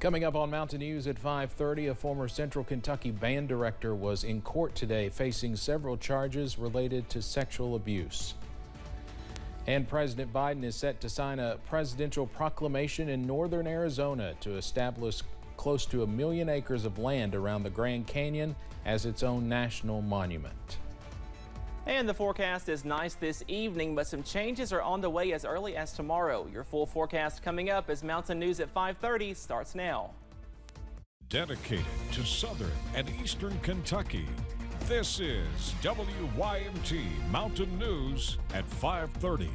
Coming up on Mountain News at 5:30, a former Central Kentucky band director was in court today facing several charges related to sexual abuse. And President Biden is set to sign a presidential proclamation in northern Arizona to establish close to 1 million acres of land around the Grand Canyon as its own national monument. And the forecast is nice this evening, but some changes are on the way as early as tomorrow. Your full forecast coming up as Mountain News at 5:30 starts now. Dedicated to southern and eastern Kentucky, this is WYMT Mountain News at 5:30.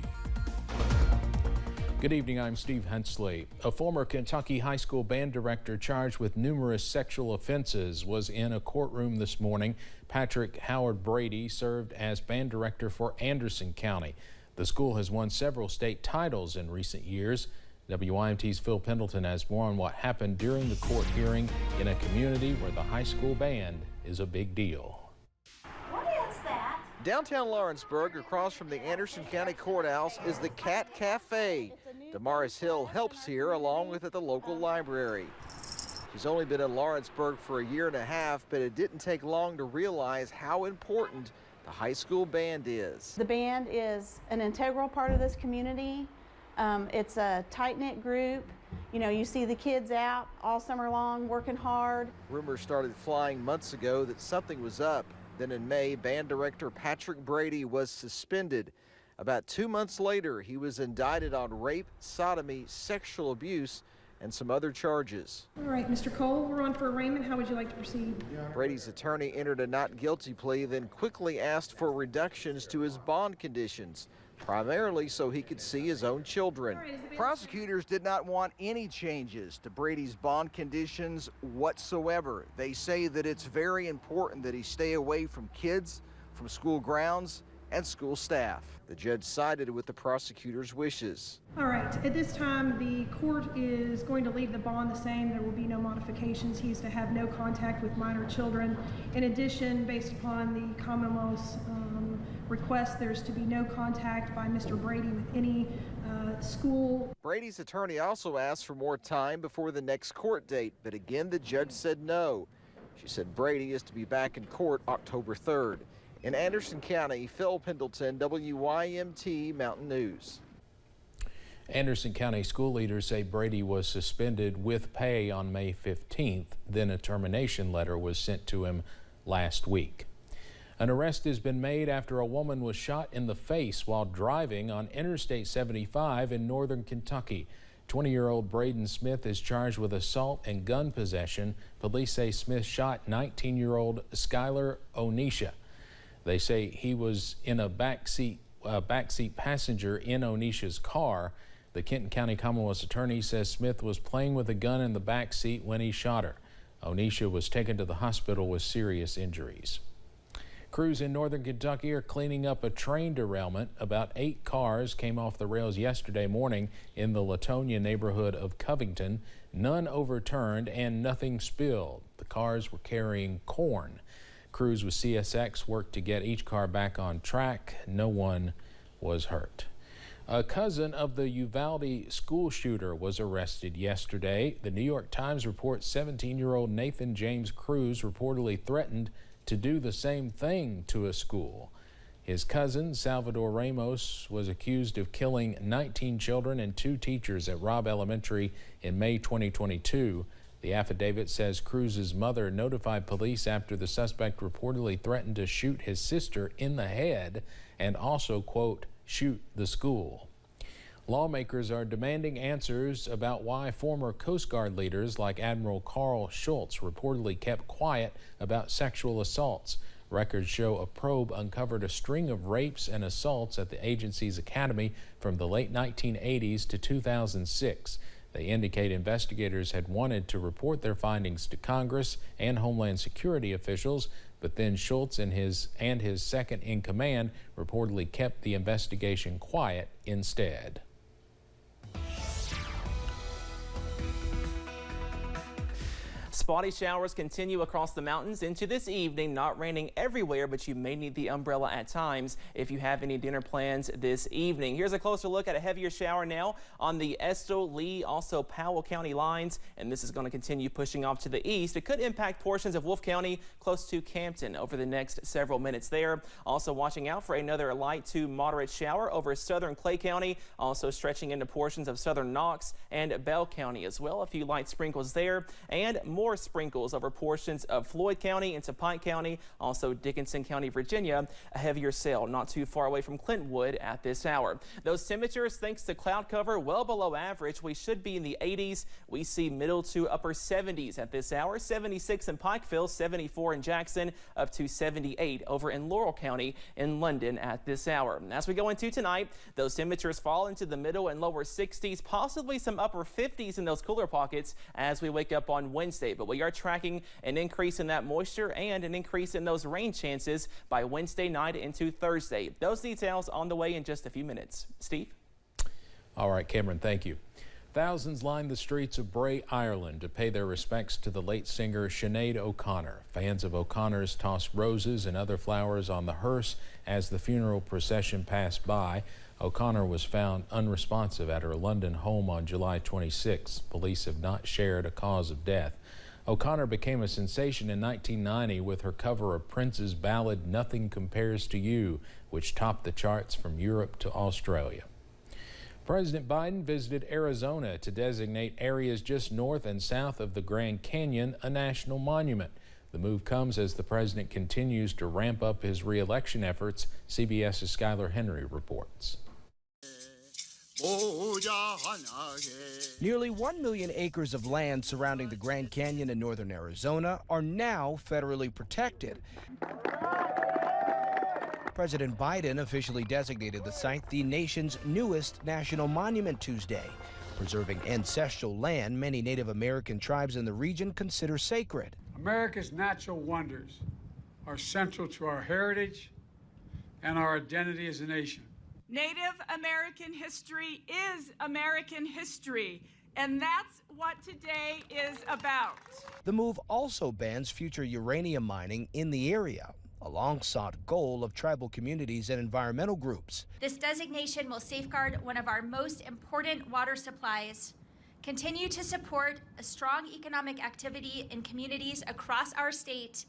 Good evening, I'm Steve Hensley. A former Kentucky high school band director charged with numerous sexual offenses was in a courtroom this morning. Patrick Howard Brady served as band director for Anderson County. The school has won several state titles in recent years. WYMT's Phil Pendleton has more on what happened during the court hearing in a community where the high school band is a big deal. Downtown Lawrenceburg, across from the Anderson County Courthouse, is the Cat Cafe. Damaris Hill helps here along with at the local library. She's only been in Lawrenceburg for a year and a half, but it didn't take long to realize how important the high school band is. The band is an integral part of this community. It's a tight-knit group. You know, you see the kids out all summer long working hard. Rumors started flying months ago that something was up. Then in May, band director Patrick Brady was suspended. About 2 months later, he was indicted on rape, sodomy, sexual abuse, and some other charges. All right, Mr. Cole, we're on for arraignment. How would you like to proceed? Brady's attorney entered a not guilty plea, then quickly asked for reductions to his bond conditions, primarily so he could see his own children. Prosecutors did not want any changes to Brady's bond conditions whatsoever. They say that it's very important that he stay away from kids, from school grounds, and school staff. The judge sided with the prosecutor's wishes. All right, at this time, the court is going to leave the bond the same. There will be no modifications. He is to have no contact with minor children. In addition, based upon the Commonwealth's request, there's to be no contact by Mr. Brady with any school. Brady's attorney also asked for more time before the next court date, but again, the judge said no. She said Brady is to be back in court October 3rd. In Anderson County, Phil Pendleton, WYMT Mountain News. Anderson County school leaders say Brady was suspended with pay on May 15th. Then a termination letter was sent to him last week. An arrest has been made after a woman was shot in the face while driving on Interstate 75 in northern Kentucky. 20-year-old Braden Smith is charged with assault and gun possession. Police say Smith shot 19-year-old Skylar Onisha. They say he was in a backseat passenger in Onisha's car. The Kenton County Commonwealth's attorney says Smith was playing with a gun in the backseat when he shot her. Onisha was taken to the hospital with serious injuries. Crews in northern Kentucky are cleaning up a train derailment. About 8 cars came off the rails yesterday morning in the Latonia neighborhood of Covington. None overturned and nothing spilled. The cars were carrying corn. Crews with CSX worked to get each car back on track. No one was hurt. A cousin of the Uvalde school shooter was arrested yesterday. The New York Times reports 17-year-old Nathan James Cruz reportedly threatened to do the same thing to a school. His cousin, Salvador Ramos, was accused of killing 19 children and 2 teachers at Robb Elementary in May 2022. The affidavit says Cruz's mother notified police after the suspect reportedly threatened to shoot his sister in the head and also, quote, shoot the school. Lawmakers are demanding answers about why former Coast Guard leaders like Admiral Carl Schultz reportedly kept quiet about sexual assaults. Records show a probe uncovered a string of rapes and assaults at the agency's academy from the late 1980s to 2006. They indicate investigators had wanted to report their findings to Congress and Homeland Security officials, but then Schultz and his second in command reportedly kept the investigation quiet instead. Spotty showers continue across the mountains into this evening. Not raining everywhere, but you may need the umbrella at times if you have any dinner plans this evening. Here's a closer look at a heavier shower now on the Estill, Lee, also Powell County lines, and this is going to continue pushing off to the east. It could impact portions of Wolfe County close to Campton over the next several minutes there. Also watching out for another light to moderate shower over southern Clay County, also stretching into portions of southern Knox and Bell County as well. A few light sprinkles there, and more sprinkles over portions of Floyd County into Pike County, also Dickinson County, Virginia. A heavier cell not too far away from Clintwood at this hour. Those temperatures, thanks to cloud cover, well below average. We should be in the 80s. We see middle to upper 70s at this hour. 76 in Pikeville, 74 in Jackson, up to 78 over in Laurel County in London at this hour. As we go into tonight, those temperatures fall into the middle and lower 60s, possibly some upper 50s in those cooler pockets as we wake up on Wednesday. But we are tracking an increase in that moisture and an increase in those rain chances by Wednesday night into Thursday. Those details on the way in just a few minutes. Steve? All right, Cameron, thank you. Thousands lined the streets of Bray, Ireland to pay their respects to the late singer Sinead O'Connor. Fans of O'Connor's tossed roses and other flowers on the hearse as the funeral procession passed by. O'Connor was found unresponsive at her London home on July 26. Police have not shared a cause of death. O'Connor became a sensation in 1990 with her cover of Prince's ballad Nothing Compares to You, which topped the charts from Europe to Australia. President Biden visited Arizona to designate areas just north and south of the Grand Canyon a national monument. The move comes as the president continues to ramp up his re-election efforts. CBS's Skylar Henry reports. Nearly 1 million acres of land surrounding the Grand Canyon in northern Arizona are now federally protected. President Biden officially designated the site the nation's newest national monument Tuesday, preserving ancestral land many Native American tribes in the region consider sacred. America's natural wonders are central to our heritage and our identity as a nation. Native American history is American history, and that's what today is about. The move also bans future uranium mining in the area, a long-sought goal of tribal communities and environmental groups. This designation will safeguard one of our most important water supplies, continue to support a strong economic activity in communities across our state,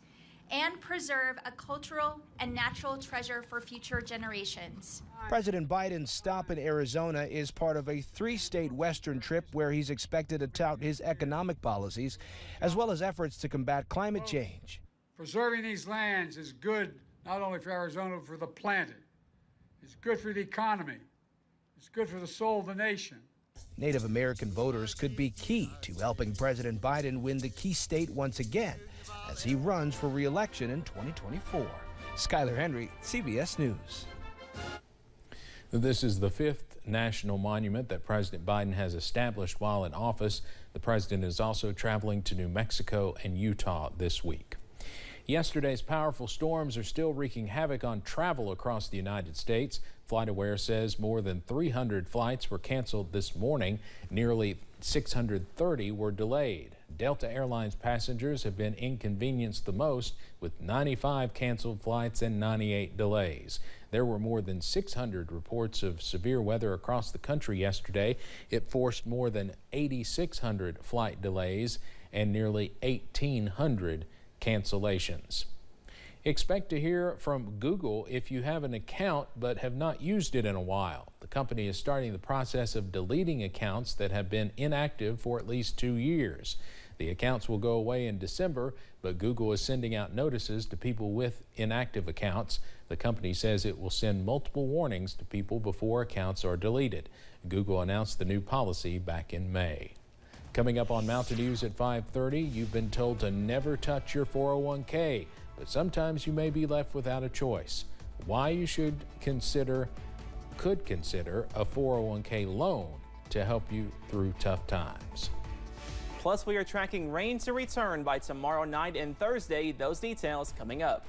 and preserve a cultural and natural treasure for future generations. President Biden's stop in Arizona is part of a 3-state western trip where he's expected to tout his economic policies, as well as efforts to combat climate change. Preserving these lands is good not only for Arizona, but for the planet. It's good for the economy. It's good for the soul of the nation. Native American voters could be key to helping President Biden win the key state once again as he runs for re-election in 2024. Skylar Henry, CBS News. This is the 5th national monument that President Biden has established while in office. The president is also traveling to New Mexico and Utah this week. Yesterday's powerful storms are still wreaking havoc on travel across the United States. FlightAware says more than 300 flights were canceled this morning. Nearly 630 were delayed. Delta Airlines passengers have been inconvenienced the most, with 95 canceled flights and 98 delays. There were more than 600 reports of severe weather across the country yesterday. It forced more than 8,600 flight delays and nearly 1,800 cancellations. Expect to hear from Google if you have an account but have not used it in a while. The company is starting the process of deleting accounts that have been inactive for at least 2 years. The accounts will go away in December, but Google is sending out notices to people with inactive accounts. The company says it will send multiple warnings to people before accounts are deleted. Google announced the new policy back in May. Coming up on Mountain News at 5:30, you've been told to never touch your 401k, but sometimes you may be left without a choice. Why you could consider a 401k loan to help you through tough times. Plus, we are tracking rain to return by tomorrow night and Thursday. Those details coming up.